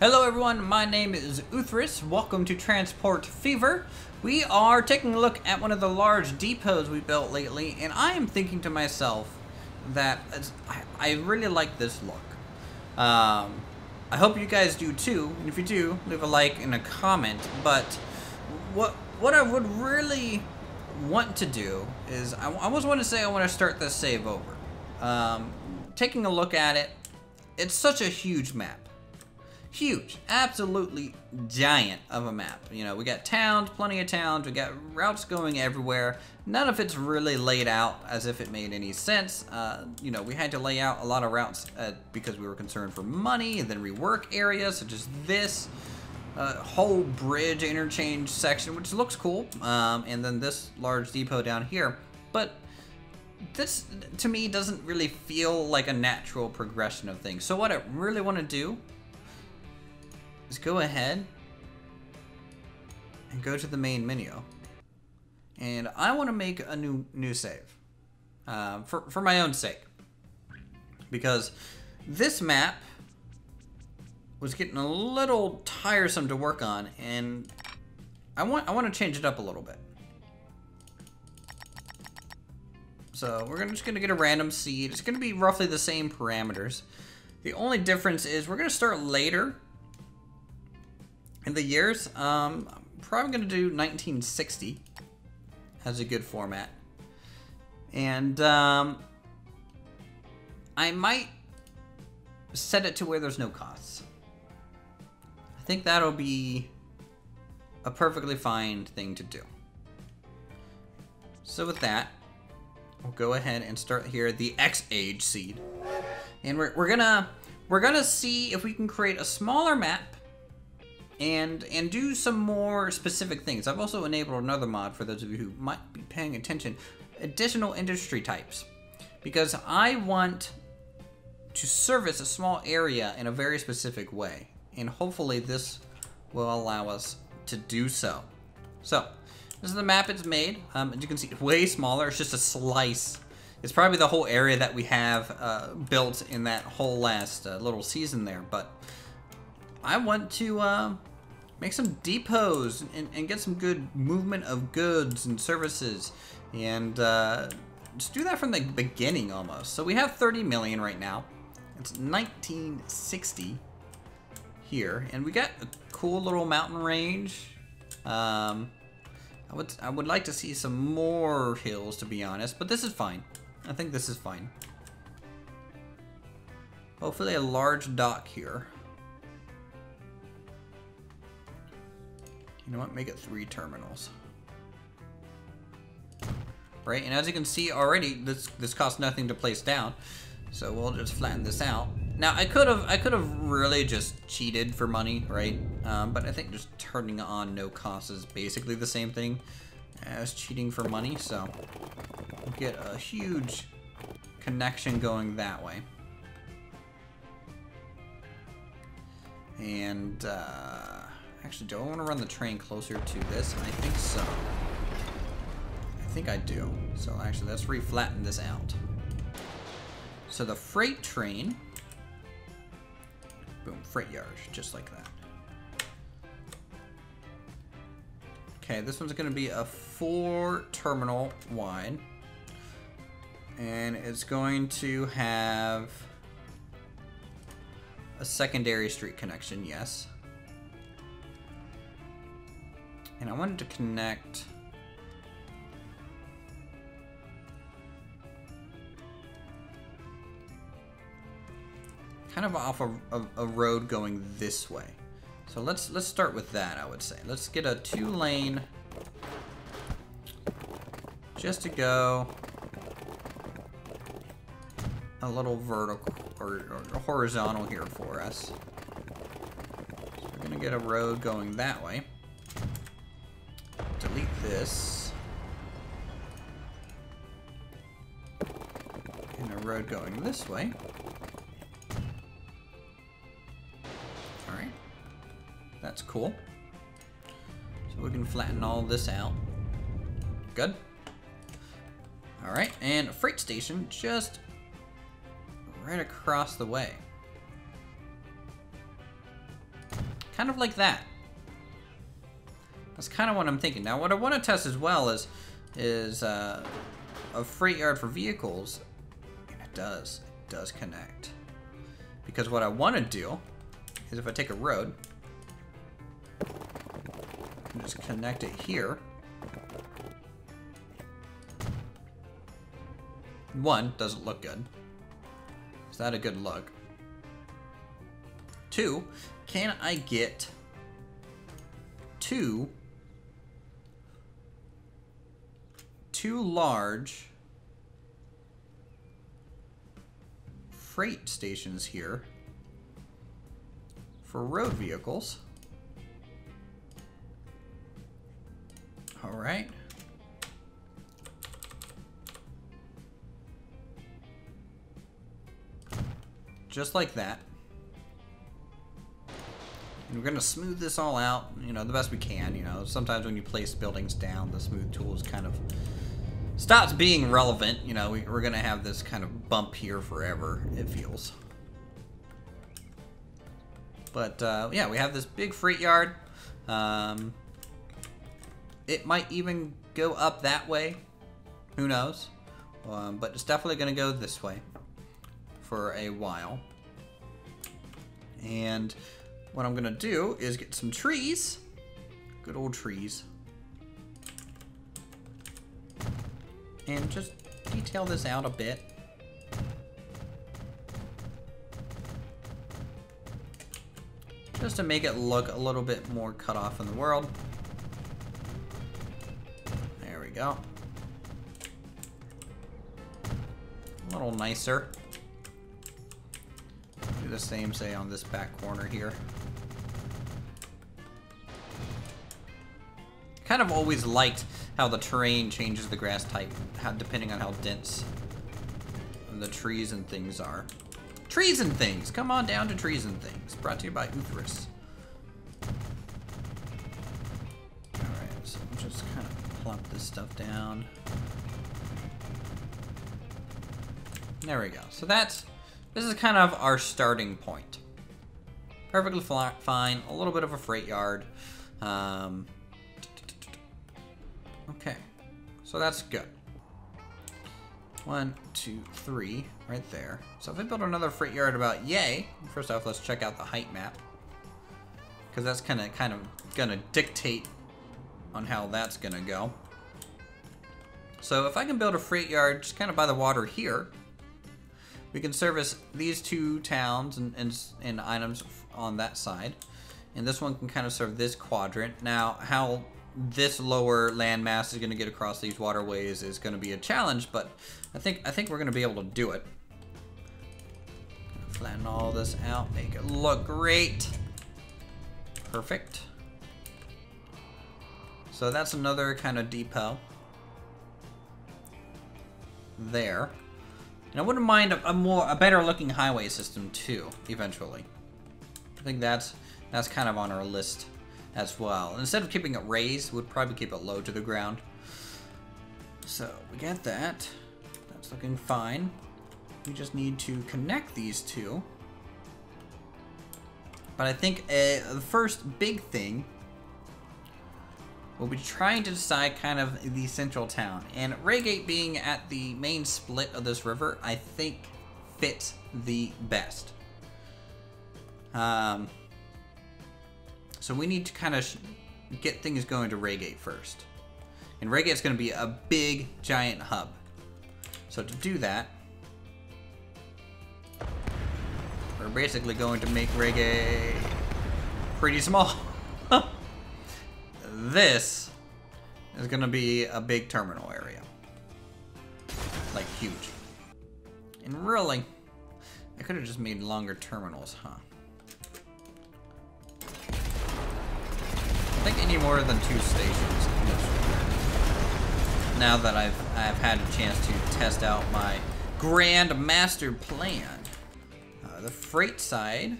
Hello everyone, my name is Uthris. Welcome to Transport Fever. We are taking a look at one of the large depots we built lately, and I am thinking to myself that I really like this look. I hope you guys do too, and if you do, leave a like and a comment. But what I would really want to do is, I almost want to say I want to start this save over. Taking a look at it, it's such a huge map. Huge, absolutely giant of a map. You know, we got towns, plenty of towns, we got routes going everywhere. None of it's really laid out as if it made any sense. You know, we had to lay out a lot of routes because we were concerned for money, and then rework areas such as this whole bridge interchange section, which looks cool, and then this large depot down here. But this, to me, doesn't really feel like a natural progression of things. So what I really want to do is go ahead and go to the main menu, and I want to make a new save for my own sake, because this map was getting a little tiresome to work on, and I want to change it up a little bit. So we're just gonna get a random seed. It's gonna be roughly the same parameters. The only difference is we're gonna start later in the years. I'm probably going to do 1960 as a good format. And I might set it to where there's no costs. I think that'll be a perfectly fine thing to do. So with that, we'll go ahead and start here, the X age seed. And we're gonna see if we can create a smaller map and do some more specific things. I've also enabled another mod for those of you who might be paying attention, additional industry types, because I want to service a small area in a very specific way, and hopefully this will allow us to do so. So this is the map it's made. As you can see, it's way smaller. It's just a slice. It's probably the whole area that we have built in that whole last little season there, but I want to make some depots and get some good movement of goods and services, and just do that from the beginning almost. So we have 30 million right now. It's 1960 here, and we got a cool little mountain range. I would like to see some more hills, to be honest, but this is fine. I think this is fine. Hopefully a large dock here. You know what, make it 3 terminals. Right, and as you can see already, this costs nothing to place down. So we'll just flatten this out. Now I could have really just cheated for money, right? But I think just turning on no cost is basically the same thing as cheating for money. So we'll get a huge connection going that way. And actually, do I want to run the train closer to this? I think so. I think I do. So actually, let's re-flatten this out. So the freight train, boom, freight yard, just like that. Okay, this one's going to be a 4 terminal wide, and it's going to have a secondary street connection, yes. And I wanted to connect kind of off a road going this way. So let's start with that, I would say. Let's get a 2-lane just to go a little vertical or horizontal here for us. So we're gonna get a road going that way. Delete this. And a road going this way. Alright. That's cool. So we can flatten all this out. Good. Alright, and a freight station just right across the way. Kind of like that. That's kind of what I'm thinking. Now, what I want to test as well is a freight yard for vehicles, and it does connect. Because what I want to do is if I take a road, I can just connect it here. One, doesn't look good. Is that a good look? Two, can I get two large freight stations here for road vehicles? All right. Just like that. And we're gonna smooth this all out, you know, the best we can. You know, sometimes when you place buildings down, the smooth tools kind of stops being relevant. You know, we're gonna have this kind of bump here forever, it feels. But yeah, we have this big freight yard. It might even go up that way. Who knows? But it's definitely gonna go this way for a while. And what I'm gonna do is get some trees, good old trees, and just detail this out a bit. Just to make it look a little bit more cut off in the world. There we go. A little nicer. Do the same, say, on this back corner here. Kind of always liked how the terrain changes the grass type, depending on how dense the trees and things are. Trees and things! Come on down to Trees and Things. Brought to you by Uthris. Alright, so we'll just kind of plop this stuff down. There we go. So this is kind of our starting point. Perfectly fine. A little bit of a freight yard. Okay. So that's good. 1, 2, 3, right there. So if I build another freight yard about yay, first off, let's check out the height map. Because that's kind of gonna dictate on how that's gonna go. So if I can build a freight yard just kind of by the water here, we can service these two towns and items on that side. And this one can kind of serve this quadrant. Now, how this lower landmass is going to get across these waterways is going to be a challenge, but I think we're going to be able to do it. Flatten all this out, make it look great. Perfect. So that's another kind of depot there. And I wouldn't mind a better looking highway system too, eventually. I think that's kind of on our list as well. And instead of keeping it raised, we'd probably keep it low to the ground. So we get that. That's looking fine. We just need to connect these two. But I think the first big thing we'll be trying to decide kind of the central town. And Reigate being at the main split of this river, I think fits the best. So we need to kind of get things going to Reigate first. And Reigate's going to be a big, giant hub. So to do that, we're basically going to make Reigate pretty small. This is going to be a big terminal area. Like, huge. And really, I could have just made longer terminals, huh? I think any more than 2 stations. Now that I've had a chance to test out my grand master plan. The freight side.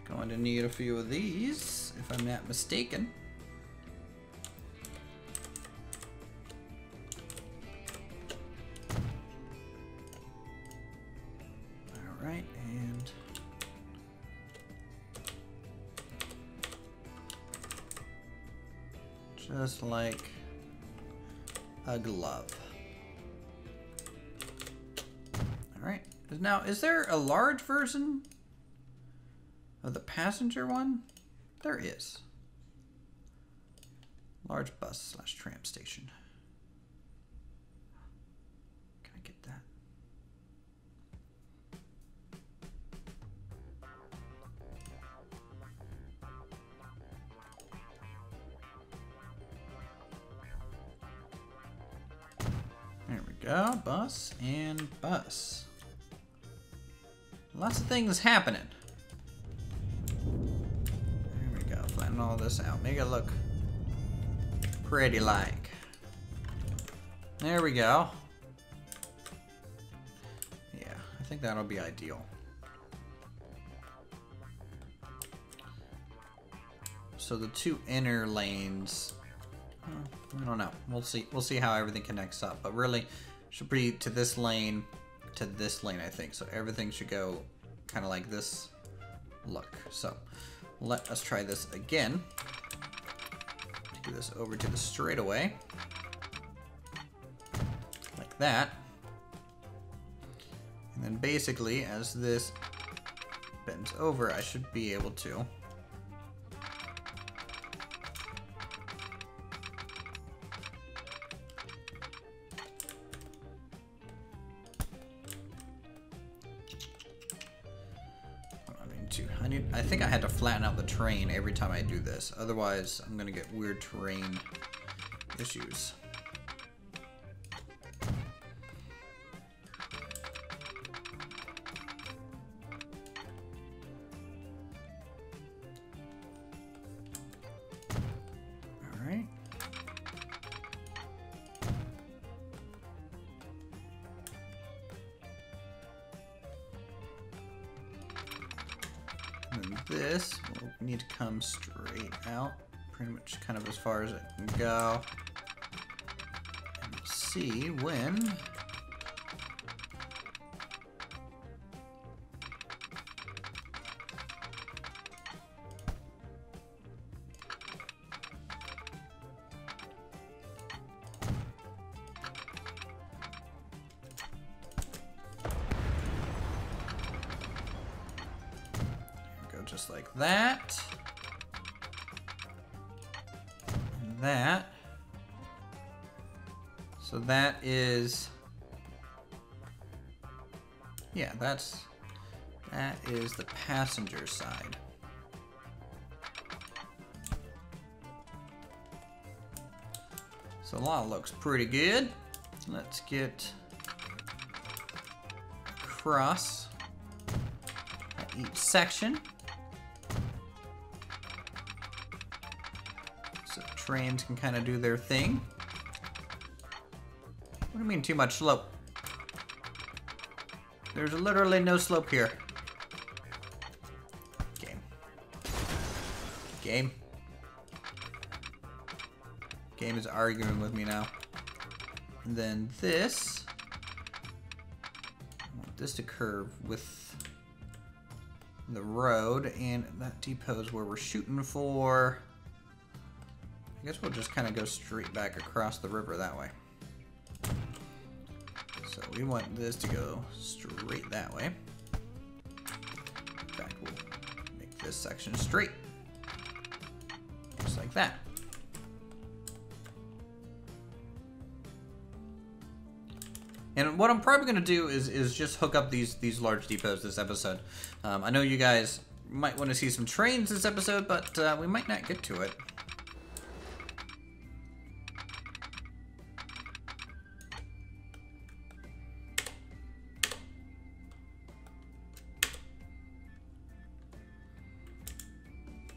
Going to need a few of these, if I'm not mistaken. Alright, and just like a glove. Alright. Now, is there a large version of the passenger one? There is. Large bus / tram station. Can I get that? There we go. Bus and bus. Lots of things happening. There we go. Flatten all this out. Make it look pretty like. There we go. Yeah, I think that'll be ideal. So the two inner lanes, I don't know. We'll see. We'll see how everything connects up. But really, should be to this lane, I think. So everything should go kind of like this look. So let us try this again. Take this over to the straightaway, like that. And then basically, as this bends over, I should be able to I think I had to flatten out the terrain every time I do this. Otherwise, I'm gonna get weird terrain issues. All right. And this will need to come straight out, pretty much kind of as far as it can go. And see when just like that. And that. So that is, yeah, that is the passenger side. So the law looks pretty good. Let's get across at each section. So trains can kind of do their thing. What do you mean too much slope? There's literally no slope here. Game. Game. Game is arguing with me now. And then this, I want this to curve with the road, and that depot is where we're shooting for. I guess we'll just kind of go straight back across the river that way. So we want this to go straight that way. In fact, we'll make this section straight. Just like that. And what I'm probably going to do is just hook up these large depots this episode. I know you guys might want to see some trains this episode, but we might not get to it.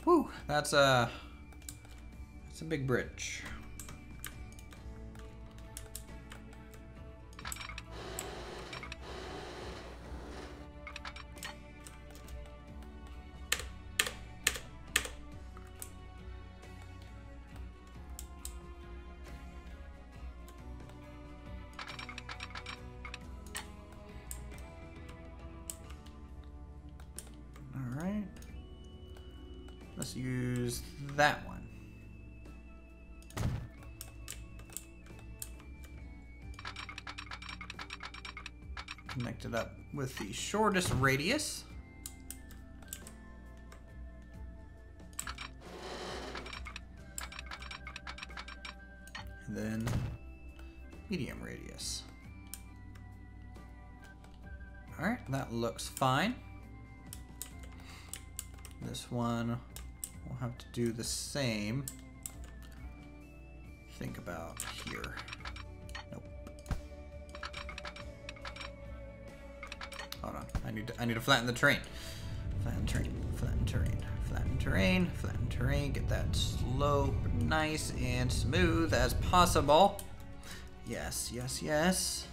Whew, that's a big bridge. Let's use that one. Connect it up with the shortest radius. And then medium radius. Alright, that looks fine. This one, we'll have to do the same. Think about here. Nope. Hold on, I need to flatten the terrain. Flatten terrain, flatten terrain, flatten terrain, flatten terrain. Get that slope nice and smooth as possible. Yes, yes, yes.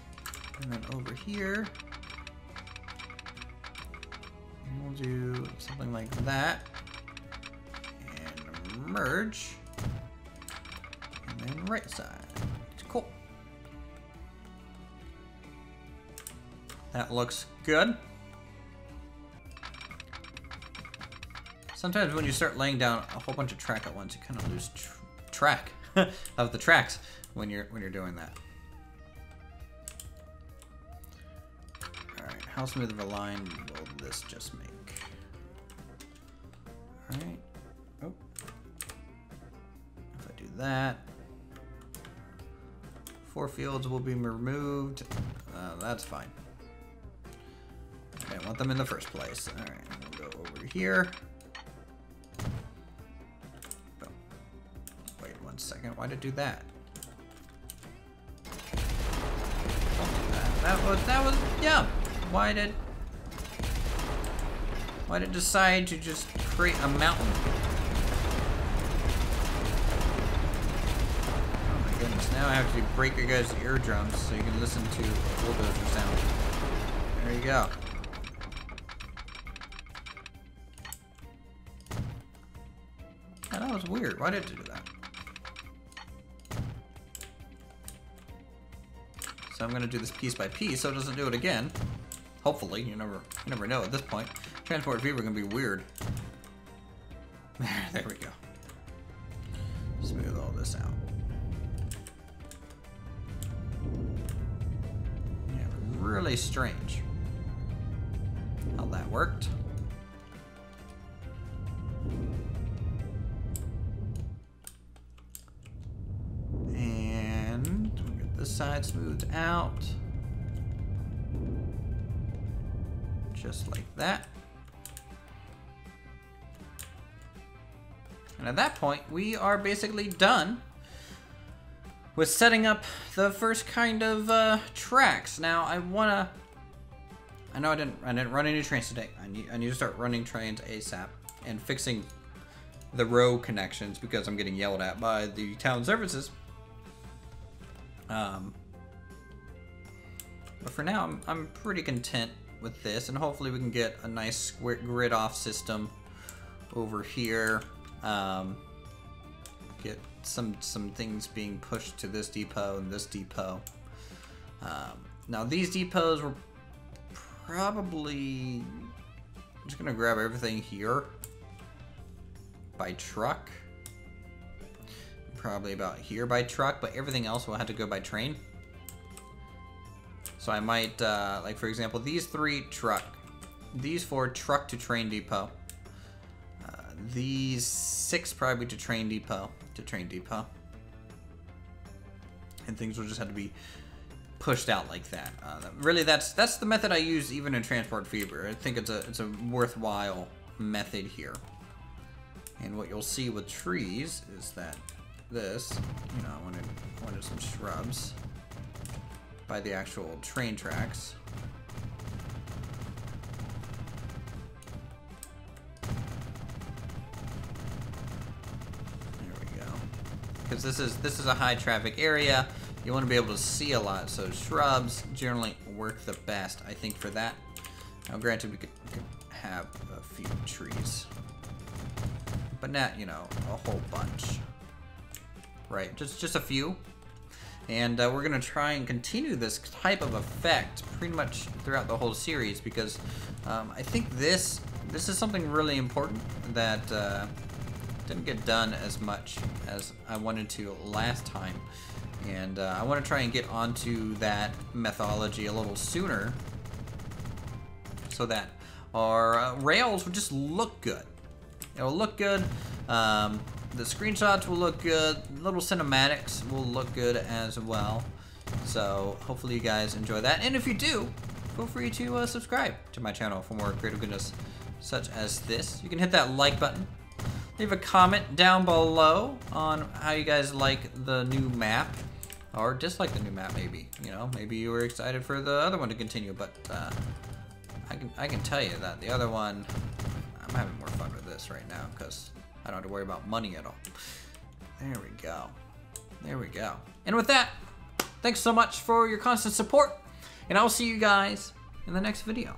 And then over here, we'll do something like that. And merge. And then right side. Cool. That looks good. Sometimes when you start laying down a whole bunch of track at once, you kind of lose track of the tracks when you're doing that. All right, how smooth of a line will this just make? All right. Oh, if I do that, 4 fields will be removed. That's fine. I didn't want them in the first place. All right, we'll go over here. Second, why did it do that? That was yeah. Why did it decide to just create a mountain? Oh my goodness! Now I have to break your guys' eardrums so you can listen to a bulldozer sound. There you go. Yeah, that was weird. Why did it do that? So I'm gonna do this piece by piece so it doesn't do it again. Hopefully, you never know at this point. Transport fever can be weird. There we go. Smooth all this out. Yeah, really strange how that worked. Side smoothed out just like that, and at that point we are basically done with setting up the first kind of tracks. Now I know I didn't run any trains today. I need to start running trains ASAP and fixing the row connections because I'm getting yelled at by the town services. But for now, I'm pretty content with this, and hopefully we can get a nice grid off system over here. Get some things being pushed to this depot and this depot. Now these depots were probably just gonna grab everything here by truck. Probably about here by truck, but everything else will have to go by train. So I might, like for example, these 3 truck, these 4 truck to train depot, these 6 probably to train depot, and things will just have to be pushed out like that. Really, that's the method I use even in Transport Fever. I think it's a worthwhile method here. And what you'll see with trees is that this, you know, I wanted some shrubs by the actual train tracks. There we go. Because this is a high traffic area. You want to be able to see a lot, so shrubs generally work the best, I think, for that. Now, granted, we could have a few trees, but not, you know, a whole bunch. Right, just a few. And we're going to try and continue this type of effect pretty much throughout the whole series because I think this is something really important that didn't get done as much as I wanted to last time. And I want to try and get onto that mythology a little sooner so that our rails will just look good. It will look good. The screenshots will look good. Little cinematics will look good as well. So hopefully you guys enjoy that. And if you do, feel free to subscribe to my channel for more creative goodness such as this. You can hit that like button. Leave a comment down below on how you guys like the new map. Or dislike the new map, maybe. You know, maybe you were excited for the other one to continue, but I can tell you that the other one, I'm having more fun with this right now because I don't have to worry about money at all. There we go. There we go. And with that, thanks so much for your constant support, and I'll see you guys in the next video.